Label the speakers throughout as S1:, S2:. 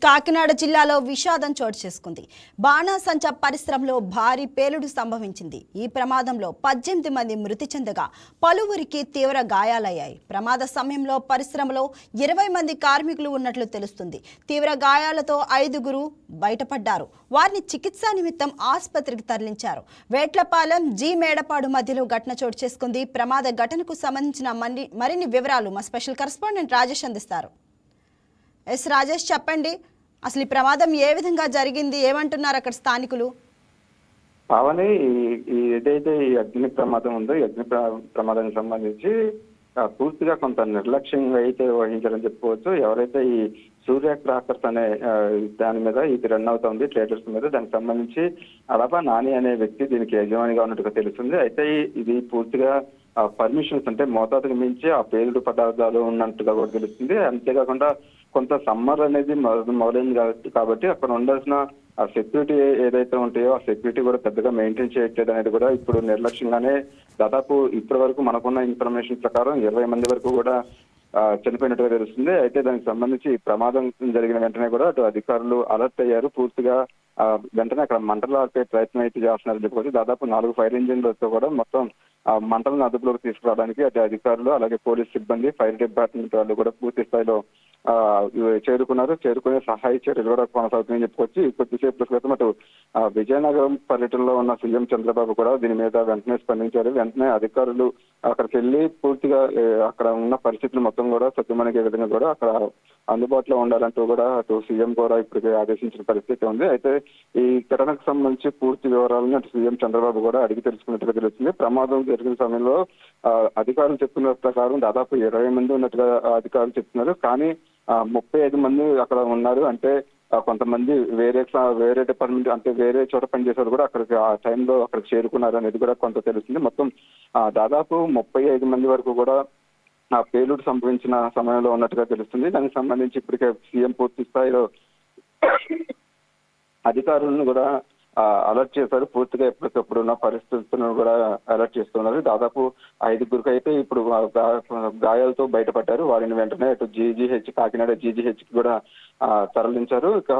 S1: కాకినాడ జిల్లాలో విషాదం చోటు చేసుకుంది. బాణాసంచా పరిశ్రమలో భారీ పేలుడు సంభవించింది. ఈ ప్రమాదంలో 18 మంది మృతి చెందగా పలువురికి తీవ్ర గాయాలయ్యాయి. ప్రమాద సమయంలో పరిశ్రమలో 20 మంది కార్మికులు ఉన్నట్లు తెలుస్తుంది. తీవ్ర గాయాలతో 5గురు బయటపడ్డారు. వారిని చికిత్సా నిమిత్తం ఆసుపత్రికి తరలించారు. వేట్లపాలెం జి మేడపాడు మధ్యలో ఘటన చోటు చేసుకుంది. ప్రమాద ఘటనకు సంబంధించిన మరిన్ని వివరాలు మా స్పెషల్ కరెస్పాండెంట్ రాజేష్ అందిస్తారు. రాజేష్, చెప్పండి, అసలు ఈ ప్రమాదం ఏ విధంగా జరిగింది, ఏమంటున్నారు అక్కడ స్థానికులు?
S2: పావని, ఏదైతే ఈ అగ్ని ప్రమాదం ఉందో ఈ అగ్ని ప్రమాదానికి సంబంధించి పూర్తిగా కొంత నిర్లక్ష్యంగా అయితే వహించారని చెప్పుకోవచ్చు. ఎవరైతే ఈ సూర్య క్రాకర్స్ అనే దాని మీద ఇది రన్ అవుతుంది, ట్రేడర్స్ మీద, దానికి సంబంధించి అలబా నాని అనే వ్యక్తి దీనికి యజమానిగా ఉన్నట్టుగా తెలుస్తుంది. అయితే ఇది పూర్తిగా పర్మిషన్స్ అంటే మోతాదుకు మించి ఆ పేలుడు పదార్థాలు ఉన్నట్టుగా కూడా తెలుస్తుంది. అంతేకాకుండా కొంత సమ్మర్ అనేది మొదలైంది కాబట్టి అక్కడ ఉండాల్సిన ఆ సెక్యూరిటీ ఏదైతే ఉంటాయో ఆ సెక్యూరిటీ కూడా పెద్దగా మెయింటైన్ చేయట్లేదు అనేది కూడా ఇప్పుడు నిర్లక్ష్యంగానే దాదాపు ఇప్పటి వరకు మనకున్న ఇన్ఫర్మేషన్ ప్రకారం 20 మంది వరకు కూడా చనిపోయినట్టుగా తెలుస్తుంది. అయితే దానికి సంబంధించి ప్రమాదం జరిగిన వెంటనే కూడా అటు అధికారులు అలర్ట్ అయ్యారు. పూర్తిగా వెంటనే అక్కడ మంటలు ఆపే ప్రయత్నం అయితే చేస్తున్నారని చెప్పుకోవచ్చు. దాదాపు 4 ఫైర్ ఇంజిన్లతో కూడా మొత్తం మంటలను అదుపులోకి తీసుకురావడానికి అటు అధికారులు అలాగే పోలీస్ సిబ్బంది, ఫైర్ డిపార్ట్మెంట్ వాళ్ళు కూడా పూర్తి స్థాయిలో చేరుకునే సహాయ చర్యలు కూడా కొనసాగుతున్నాయని చెప్పుకోవచ్చు. కొద్దిసేపు క్రితం అటు విజయనగరం పర్యటనలో ఉన్న సీఎం చంద్రబాబు కూడా దీని మీద వెంటనే స్పందించారు. వెంటనే అధికారులు అక్కడికి వెళ్లి పూర్తిగా అక్కడ ఉన్న పరిస్థితులు మొత్తం కూడా సత్యమనిగే విధంగా కూడా అక్కడ అందుబాటులో ఉండాలంటూ కూడా అటు సీఎం కూడా ఇప్పటికే ఆదేశించిన పరిస్థితి ఉంది. అయితే ఈ ఘటనకు సంబంధించి పూర్తి వివరాలను అటు సీఎం చంద్రబాబు కూడా అడిగి తెలుసుకున్నట్టుగా తెలుస్తుంది. ప్రమాదం జరిగిన సమయంలో అధికారులు చెప్తున్న ప్రకారం దాదాపు 20 మంది ఉన్నట్టుగా అధికారులు చెప్తున్నారు. కానీ 35 మంది అక్కడ ఉన్నారు. అంటే కొంతమంది వేరే డిపార్ట్మెంట్ అంటే వేరే చోట పనిచేసేవారు కూడా అక్కడికి ఆ టైంలో అక్కడికి చేరుకున్నారు అనేది కూడా కొంత తెలుస్తుంది. మొత్తం దాదాపు 35 మంది వరకు కూడా ఆ పేలుడు సంభవించిన సమయంలో ఉన్నట్టుగా తెలుస్తుంది. దానికి సంబంధించి ఇప్పటికే సీఎం పూర్తి స్థాయిలో అధికారులను కూడా అలర్ట్ చేశారు. పూర్తిగా ఎప్పటికప్పుడు ఉన్న పరిస్థితులను కూడా అలర్ట్ చేస్తున్నారు. దాదాపు 5గురికి అయితే ఇప్పుడు గాయాలతో బయటపడ్డారు. వారిని వెంటనే అటు కాకినాడ జీజీహెచ్ కి కూడా తరలించారు. ఇక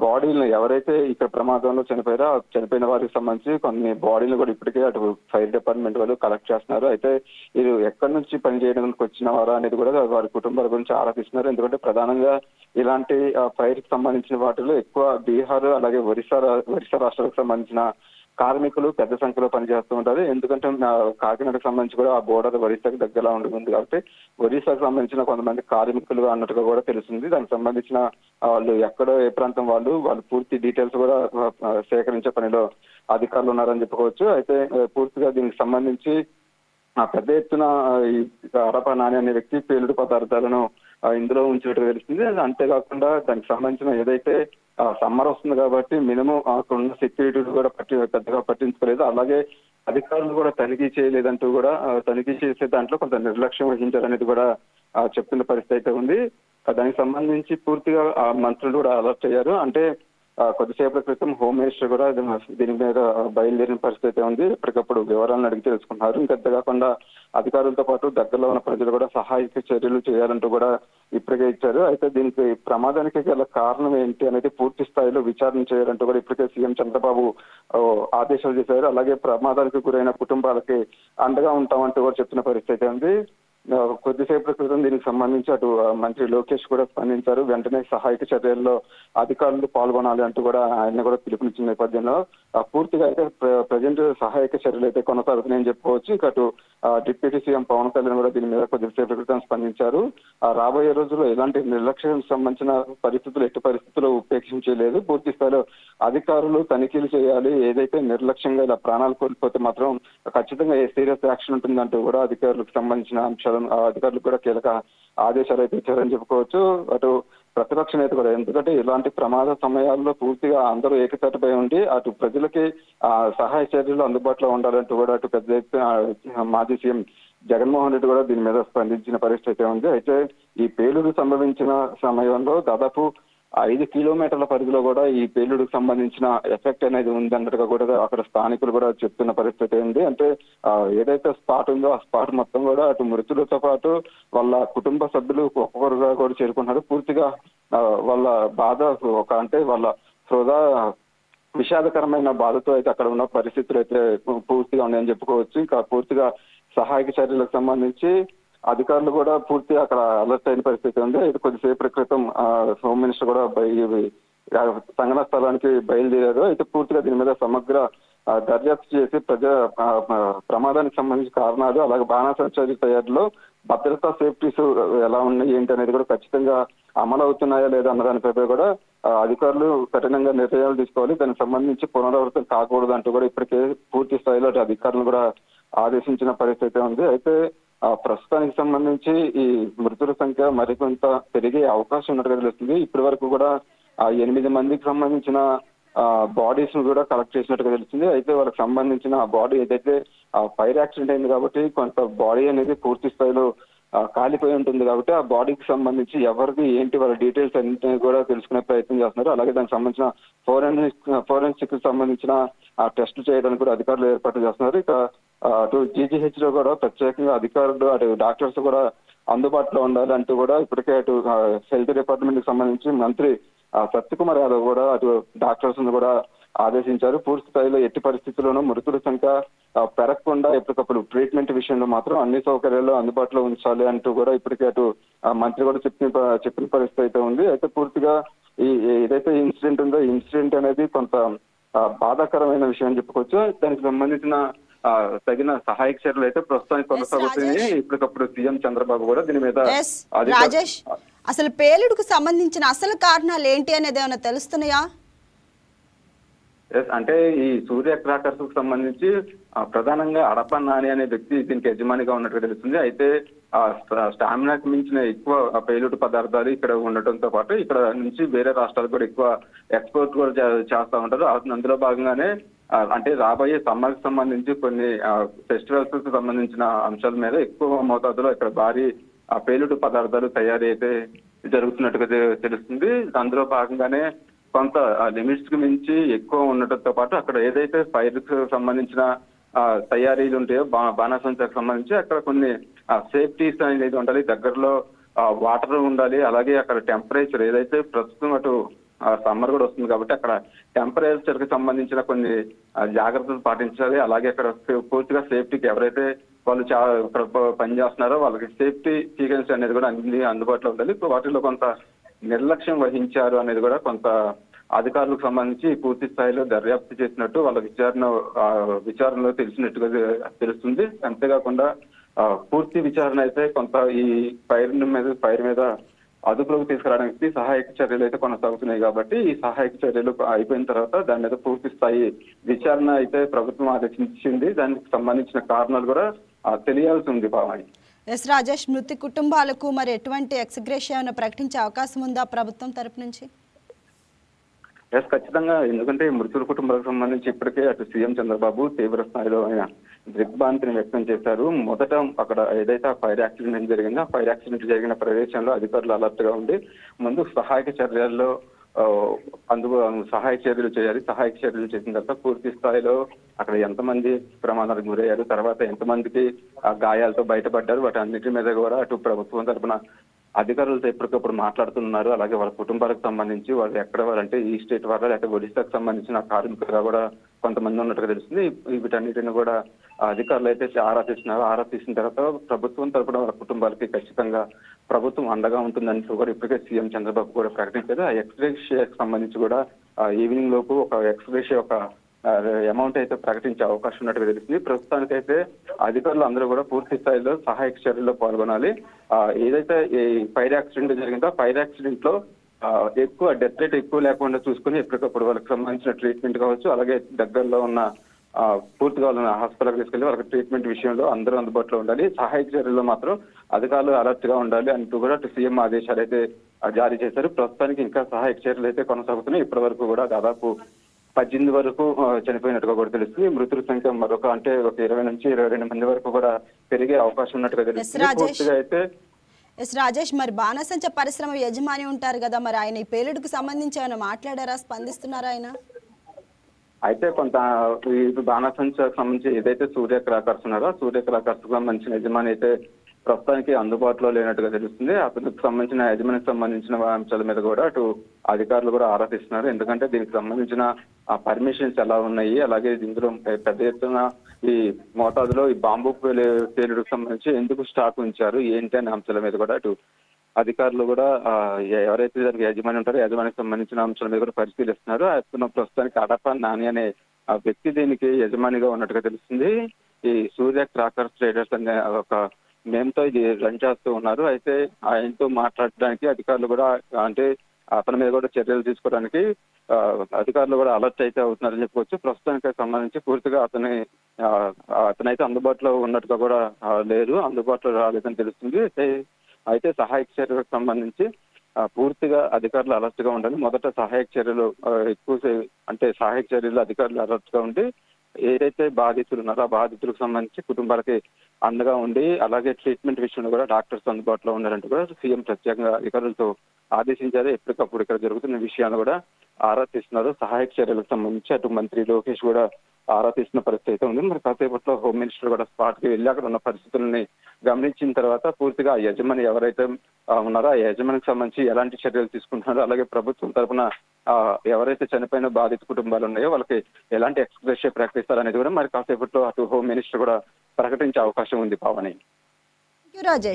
S2: బాడీలను ఎవరైతే ఇక్కడ ప్రమాదంలో చనిపోయారో చనిపోయిన వారికి సంబంధించి కొన్ని బాడీలు కూడా ఇప్పటికే అటు ఫైర్ డిపార్ట్మెంట్ వాళ్ళు కలెక్ట్ చేస్తున్నారు. అయితే ఇది ఎక్కడి నుంచి పనిచేయడానికి వచ్చిన వారా అనేది కూడా వారి కుటుంబాల గురించి ఆరాధిస్తున్నారు. ఎందుకంటే ప్రధానంగా ఇలాంటి ఫైర్ కి సంబంధించిన వాటిలో ఎక్కువ బీహార్ అలాగే ఒరిస్సా రాష్ట్రాలకు సంబంధించిన కార్మికులు పెద్ద సంఖ్యలో పనిచేస్తూ ఉంటారు. ఎందుకంటే కాకినాడకు సంబంధించి కూడా ఆ బోర్డర్ ఒరిస్సాకి దగ్గరలో ఉంటుంది కాబట్టి ఒరిస్సాకు సంబంధించిన కొంతమంది కార్మికులు అన్నట్టుగా కూడా తెలుస్తుంది. దానికి సంబంధించిన వాళ్ళు ఎక్కడో ఏ ప్రాంతం వాళ్ళు పూర్తి డీటెయిల్స్ కూడా సేకరించే పనిలో అధికారులు ఉన్నారని చెప్పుకోవచ్చు. అయితే పూర్తిగా దీనికి సంబంధించి పెద్ద ఎత్తున ఈ అరప నాని అనే వ్యక్తి పేలుడు పదార్థాలను ఇందులో ఉంచినట్టు తెలుస్తుంది. అంతేకాకుండా దానికి సంబంధించిన ఏదైతే సమ్మర్ వస్తుంది కాబట్టి మినిమం అక్కడ ఉన్న సెక్యూరిటీ కూడా పెద్దగా పట్టించుకోలేదు. అలాగే అధికారులు కూడా తనిఖీ చేయలేదంటూ కూడా తనిఖీ చేసే దాంట్లో కొంత నిర్లక్ష్యం వహించారనేది కూడా చెప్తున్న పరిస్థితి అయితే ఉంది. దానికి సంబంధించి పూర్తిగా మంత్రులు కూడా అలర్ట్ అయ్యారు. అంటే కొద్దిసేపటి క్రితం హోమ్ మినిస్టర్ కూడా దీని మీద బయలుదేరిన పరిస్థితి ఉంది. ఎప్పటికప్పుడు వివరాలను అడిగి తెలుసుకుంటున్నారు. ఇంకంతేకాకుండా అధికారులతో పాటు దగ్గరలో ఉన్న ప్రజలు కూడా సహాయక చర్యలు చేయాలంటూ కూడా ఇప్పటికే ఇచ్చారు. అయితే దీనికి ప్రమాదానికి గల కారణం ఏంటి అనేది పూర్తి స్థాయిలో విచారణ చేయాలంటూ కూడా ఇప్పటికే సీఎం చంద్రబాబు ఆదేశాలు చేశారు. అలాగే ప్రమాదానికి గురైన కుటుంబాలకి అండగా ఉంటామంటూ కూడా చెప్తున్న పరిస్థితి ఉంది. కొద్దిసేపటి క్రితం దీనికి సంబంధించి అటు మంత్రి లోకేష్ కూడా స్పందించారు. వెంటనే సహాయక చర్యల్లో అధికారులు పాల్గొనాలి అంటూ కూడా ఆయన కూడా పిలుపునిచ్చిన నేపథ్యంలో పూర్తిగా అయితే ప్రజెంట్ సహాయక చర్యలు అయితే కొనసాగుతున్నాయని చెప్పుకోవచ్చు. ఇక అటు డిప్యూటీ సీఎం పవన్ కళ్యాణ్ కూడా దీని మీద కొద్దిసేపటి క్రితం స్పందించారు. రాబోయే రోజుల్లో ఎలాంటి నిర్లక్ష్యానికి సంబంధించిన ఎట్టి పరిస్థితుల్లో ఉపేక్షించలేదు. పూర్తి స్థాయిలో అధికారులు తనిఖీలు చేయాలి. ఏదైతే నిర్లక్ష్యంగా ఇలా ప్రాణాలు కోల్పోతే మాత్రం ఖచ్చితంగా సీరియస్ యాక్షన్ ఉంటుందంటూ కూడా అధికారులకు సంబంధించిన అంశాలు అధికారులకు కూడా కీలక ఆదేశాలు అయితే ఇచ్చారని చెప్పుకోవచ్చు. అటు ప్రతిపక్ష నేత కూడా, ఎందుకంటే ఇలాంటి ప్రమాద సమయాల్లో పూర్తిగా అందరూ ఏకతాటిపై ఉండి అటు ప్రజలకి సహాయ చర్యలు అందుబాటులో ఉండాలంటూ కూడా అటు పెద్ద ఎత్తున మాజీ సీఎం జగన్మోహన్ రెడ్డి కూడా దీని మీద స్పందించిన పరిస్థితి ఉంది. అయితే ఈ పేలుడు సంభవించిన సమయంలో దాదాపు 5 కిలోమీటర్ల పరిధిలో కూడా ఈ పేలుడుకు సంబంధించిన ఎఫెక్ట్ అనేది ఉంది అన్నట్టుగా కూడా అక్కడ స్థానికులు కూడా చెప్తున్న పరిస్థితి ఉంది. అంటే ఏదైతే స్పాట్ ఉందో ఆ స్పాట్ మొత్తం కూడా అటు మృతులతో పాటు వాళ్ళ కుటుంబ సభ్యులు ఒక్కొక్కరుగా కూడా చేరుకున్నారు. పూర్తిగా వాళ్ళ బాధ అంటే వాళ్ళ హృదయ విషాదకరమైన బాధతో అయితే అక్కడ ఉన్న పరిస్థితులు అయితే పూర్తిగా ఉన్నాయని చెప్పుకోవచ్చు. ఇంకా పూర్తిగా సహాయక చర్యలకు సంబంధించి అధికారులు కూడా పూర్తిగా అక్కడ అలర్ట్ అయిన పరిస్థితి ఉంది. అయితే కొద్దిసేపటి క్రితం హోమ్ మినిస్టర్ కూడా సంఘటన స్థలానికి బయలుదేరారు. అయితే పూర్తిగా దీని మీద సమగ్ర దర్యాప్తు చేసి ప్రమాదానికి సంబంధించిన కారణాలు, అలాగే బాణాసంచా తయారీలో భద్రతా సేఫ్టీస్ ఎలా ఉన్నాయి ఏంటి అనేది కూడా ఖచ్చితంగా అమలు అవుతున్నాయా లేదా అన్న దానిపై కూడా అధికారులు కఠినంగా నిర్ణయాలు తీసుకోవాలి. దానికి సంబంధించి పునరావృతం కాకూడదు అంటూ కూడా ఇప్పటికే పూర్తి స్థాయిలో అధికారులను కూడా ఆదేశించిన పరిస్థితి ఉంది. అయితే ప్రస్తుతానికి సంబంధించి ఈ మృతుల సంఖ్య మరికొంత పెరిగే అవకాశం ఉన్నట్టుగా తెలుస్తుంది. ఇప్పటి వరకు కూడా 8 మందికి సంబంధించిన బాడీస్ ను కూడా కలెక్ట్ చేసినట్టుగా తెలుస్తుంది. అయితే వాళ్ళకి సంబంధించిన బాడీ ఏదైతే ఫైర్ యాక్సిడెంట్ అయింది కాబట్టి కొంత బాడీ అనేది పూర్తి స్థాయిలో కాలిపోయి ఉంటుంది కాబట్టి ఆ బాడీకి సంబంధించి ఎవరిది ఏంటి వాళ్ళ డీటెయిల్స్ అన్నింటినీ కూడా తెలుసుకునే ప్రయత్నం చేస్తున్నారు. అలాగే దానికి సంబంధించిన ఫోరెన్సిక్ సంబంధించిన టెస్ట్ చేయడానికి కూడా అధికారులు ఏర్పాటు చేస్తున్నారు. ఇక అటు జీజీహెచ్ లో కూడా ప్రత్యేకంగా అధికారులు అటు డాక్టర్స్ కూడా అందుబాటులో ఉండాలి అంటూ కూడా ఇప్పటికే అటు హెల్త్ డిపార్ట్మెంట్ కి సంబంధించి మంత్రి సత్యకుమార్ యాదవ్ కూడా అటు డాక్టర్స్ కూడా ఆదేశించారు. పూర్తి స్థాయిలో ఎట్టి పరిస్థితుల్లోనూ మృతుల సంఖ్య పెరగకుండా ఎప్పటికప్పుడు ట్రీట్మెంట్ విషయంలో మాత్రం అన్ని సౌకర్యాలు అందుబాటులో ఉంచాలి అంటూ కూడా ఇప్పటికే అటు మంత్రి కూడా చెప్పిన పరిస్థితి అయితే ఉంది. అయితే పూర్తిగా ఏదైతే ఇన్సిడెంట్ ఉందో ఇన్సిడెంట్ అనేది కొంత బాధాకరమైన విషయం అని చెప్పుకోవచ్చు. దానికి సంబంధించిన తగిన సహాయక చర్యలు అయితే ప్రస్తుతానికి కొనసాగుతున్నాయి. ఇప్పటికప్పుడు సీఎం చంద్రబాబు కూడా దీని మీద
S1: రాజేష్, అసలు పేలుడుకు సంబంధించిన అసలు కారణాలు ఏంటి అనేది ఏమైనా తెలుస్తున్నాయా?
S2: అంటే ఈ సూర్య క్రాకర్స్ కు సంబంధించి ప్రధానంగా అడప నాని అనే వ్యక్తి దీనికి యజమానిగా ఉన్నట్టుగా తెలుస్తుంది. అయితే స్టామినాకి మించిన ఎక్కువ పేలుడు పదార్థాలు ఇక్కడ ఉండటంతో పాటు ఇక్కడ నుంచి వేరే రాష్ట్రాలకు కూడా ఎక్కువ ఎక్స్పోర్ట్ కూడా చేస్తూ ఉంటారు. అందులో భాగంగానే అంటే రాబోయే సమ్మర్ కి సంబంధించి కొన్ని ఫెస్టివల్స్ కు సంబంధించిన అంశాల మీద ఎక్కువ మోతాదులో ఇక్కడ భారీ పేలుడు పదార్థాలు తయారీ అయితే జరుగుతున్నట్టుగా తెలుస్తుంది. అందులో భాగంగానే కొంత లిమిట్స్ కి మించి ఎక్కువ ఉండటంతో పాటు అక్కడ ఏదైతే ఫైర్ కు సంబంధించిన తయారీలు ఉంటాయో బాణాసంచాకు సంబంధించి అక్కడ కొన్ని సేఫ్టీస్ అనేది ఉండాలి, దగ్గరలో వాటర్ ఉండాలి, అలాగే అక్కడ టెంపరేచర్ ఏదైతే ప్రస్తుతం అటు సమ్మర్ కూడా వస్తుంది కాబట్టి అక్కడ టెంపరేచర్ కి సంబంధించిన కొన్ని జాగ్రత్తలు పాటించాలి. అలాగే అక్కడ పూర్తిగా సేఫ్టీకి ఎవరైతే వాళ్ళు ఇక్కడ పనిచేస్తున్నారో వాళ్ళకి సేఫ్టీ సీక్వెన్స్ అనేది కూడా అన్ని అందుబాటులో ఉండాలి. వాటిలో కొంత నిర్లక్ష్యం వహించారు అనేది కూడా కొంత అధికారులకు సంబంధించి పూర్తి స్థాయిలో దర్యాప్తు చేసినట్టు వాళ్ళ విచారణలో తెలిసినట్టుగా తెలుస్తుంది. అంతేకాకుండా పూర్తి విచారణ అయితే కొంత ఈ ఫైర్ మీద అదుపులోకి తీసుకురావడానికి సహాయక చర్యలు అయితే కొనసాగుతున్నాయి కాబట్టి ఈ సహాయక చర్యలు అయిపోయిన తర్వాత దాని మీద పూర్తి స్థాయి విచారణ అయితే ప్రభుత్వం ఆదేశించింది. దానికి సంబంధించిన కారణాలు కూడా తెలియాల్సి ఉంది. భావాన్ని
S1: ఎస్ రాజేష్, మృతి కుటుంబాలకు మరి ఎటువంటి ఎక్స్గ్రేషియా ప్రకటించే అవకాశం ఉందా ప్రభుత్వం తరపు నుంచి?
S2: ఎస్, ఖచ్చితంగా. ఎందుకంటే మృతుల కుటుంబాలకు సంబంధించి ఇప్పటికే అటు సీఎం చంద్రబాబు తీవ్ర స్థాయిలో ఆయన దిగ్భ్రాంతిని వ్యక్తం చేశారు. మొదట అక్కడ ఏదైతే ఫైర్ యాక్సిడెంట్ జరిగిందో ఆ ఫైర్ యాక్సిడెంట్ జరిగిన ప్రదేశంలో అధికారులు అలర్ట్ గా ఉండి ముందు సహాయక చర్యల్లో సహాయక చర్యలు చేయాలి. సహాయక చర్యలు చేసిన తర్వాత పూర్తి స్థాయిలో అక్కడ ఎంతమంది ప్రమాదాలకు గురయ్యారు, తర్వాత ఎంతమందికి గాయాలతో బయటపడ్డారు, వాటి అన్నిటి మీద కూడా అటు ప్రభుత్వం తరపున అధికారులతో ఎప్పటికప్పుడు మాట్లాడుతున్నారు. అలాగే వాళ్ళ కుటుంబాలకు సంబంధించి వాళ్ళు ఎక్కడ వారంటే ఈ స్టేట్ వారు లేకపోతే ఒడిశాకు సంబంధించిన కార్మికులుగా కూడా కొంతమంది ఉన్నట్టుగా తెలుస్తుంది. వీటన్నిటిని కూడా అధికారులు అయితే ఆరా తీస్తున్నారు. ఆరా తీసిన తర్వాత ప్రభుత్వం తరపున వాళ్ళ కుటుంబాలకి ఖచ్చితంగా ప్రభుత్వం అండగా ఉంటుందని కూడా ఇప్పటికే సీఎం చంద్రబాబు కూడా ప్రకటించారు. ఆ ఎక్స్గ్రేషియాకి సంబంధించి కూడా ఈవినింగ్ లోపు ఒక ఎక్స్గ్రేషియా ఒక అమౌంట్ అయితే ప్రకటించే అవకాశం ఉన్నట్టుగా తెలుస్తుంది. ప్రస్తుతానికైతే అధికారులు అందరూ కూడా పూర్తి స్థాయిలో సహాయక చర్యల్లో పాల్గొనాలి. ఏదైతే ఈ ఫైర్ యాక్సిడెంట్ జరిగిందో ఫైర్ యాక్సిడెంట్ లో ఎక్కువ డెత్ రేట్ ఎక్కువ లేకుండా చూసుకుని ఎప్పటికప్పుడు వాళ్ళకి సంబంధించిన ట్రీట్మెంట్ కావచ్చు, అలాగే దగ్గరలో ఉన్న పూర్తిగా వాళ్ళని హాస్పిటల్కి తీసుకెళ్లి వాళ్ళకి ట్రీట్మెంట్ విషయంలో అందరూ అందుబాటులో ఉండాలి. సహాయక చర్యల్లో మాత్రం అధికారులు అలర్ట్ గా ఉండాలి అంటూ కూడా సీఎం ఆదేశాలు అయితే జారీ చేశారు. ప్రస్తుతానికి ఇంకా సహాయక చర్యలు అయితే కొనసాగుతున్నాయి. ఇప్పటి వరకు కూడా దాదాపు 18 వరకు చనిపోయినట్టుగా కూడా తెలుస్తుంది. మృతుల సంఖ్య మరొక అంటే ఒక 20 నుంచి 22 మంది వరకు కూడా పెరిగే అవకాశం ఉన్నట్టుగా తెలుస్తుంది. పూర్తిగా అయితే
S1: ఎస్ రాజేష్, మరి బాణసంచ పరిశ్రమ యజమాని ఉంటారు కదా, మరి ఆయన ఈ పేలుడుకు సంబంధించి ఏమైనా మాట్లాడారా, స్పందిస్తున్నారా ఆయన?
S2: అయితే కొంత ఈ బాణసంచకు సంబంధించి ఏదైతే సూర్య క్రాకర్స్ ఉన్నారో సూర్య క్రాకర్స్ సంబంధించిన యజమాని అయితే ప్రస్తుతానికి అందుబాటులో లేనట్టుగా తెలుస్తుంది. అతనికి సంబంధించిన యజమానికి సంబంధించిన అంశాల మీద కూడా అటు అధికారులు కూడా ఆరా తీస్తున్నారు. ఎందుకంటే దీనికి సంబంధించిన పర్మిషన్స్ ఎలా ఉన్నాయి, అలాగే ఇందులో పెద్ద ఎత్తున ఈ మోతాదులో ఈ బాంబు పేలుడుకు సంబంధించి ఎందుకు స్టాక్ ఉంచారు ఏంటి అనే అంశాల మీద కూడా అటు అధికారులు కూడా ఎవరైతే దానికి యజమాని ఉంటారో యజమానికి సంబంధించిన అంశాల మీద కూడా పరిశీలిస్తున్నారు. అతను ప్రస్తుతానికి అడప నాని అనే ఆ వ్యక్తి దీనికి యజమానిగా ఉన్నట్టుగా తెలుస్తుంది. ఈ సూర్య క్రాకర్స్ ట్రేడర్స్ అనే ఒక నేమ్తో ఇది రన్ చేస్తూ ఉన్నారు. అయితే ఆయనతో మాట్లాడడానికి అధికారులు కూడా అంటే అతని మీద కూడా చర్యలు తీసుకోవడానికి అధికారులు కూడా అలర్ట్ అయితే అవుతున్నారని చెప్పుకోవచ్చు. ప్రస్తుతానికి సంబంధించి పూర్తిగా అతనైతే అందుబాటులో ఉన్నట్టుగా కూడా లేరు, అందుబాటులో రాలేదని తెలుస్తుంది. అయితే సహాయక చర్యలకు సంబంధించి పూర్తిగా అధికారులు అలర్ట్ గా ఉండాలి. మొదట సహాయక చర్యలు అంటే సహాయక చర్యలు అధికారులు అలర్ట్ గా ఉండి ఏదైతే బాధితులు ఉన్నారో ఆ బాధితులకు సంబంధించి కుటుంబాలకి అండగా ఉండి అలాగే ట్రీట్మెంట్ విషయంలో కూడా డాక్టర్స్ అందుబాటులో ఉండాలంటూ కూడా సీఎం ప్రత్యేకంగా అధికారులతో ఆదేశించారు. ఎప్పటికప్పుడు ఇక్కడ జరుగుతున్న విషయాలు కూడా ఆరా తీస్తున్నారు. సహాయక చర్యలకు సంబంధించి అటు మంత్రి లోకేష్ కూడా ఆరా తీస్తున్న పరిస్థితి అయితే ఉంది. మరి కాసేపట్లో హోమ్ మినిస్టర్ కూడా స్పాట్ కి వెళ్ళి అక్కడ ఉన్న పరిస్థితుల్ని గమనించిన తర్వాత పూర్తిగా ఆ యజమాని ఎవరైతే ఉన్నారో ఆ యజమానికి సంబంధించి ఎలాంటి చర్యలు తీసుకుంటున్నారో అలాగే ప్రభుత్వం తరఫున ఎవరైతే చనిపోయిన బాధిత కుటుంబాలు ఉన్నాయో వాళ్ళకి ఎలాంటి ఎక్స్‌గ్రేషియా ప్రకటిస్తారనేది కూడా మరి కాసేపట్లో అటు హోమ్ మినిస్టర్ కూడా ప్రకటించే అవకాశం ఉంది పావని.
S1: రాజేష్.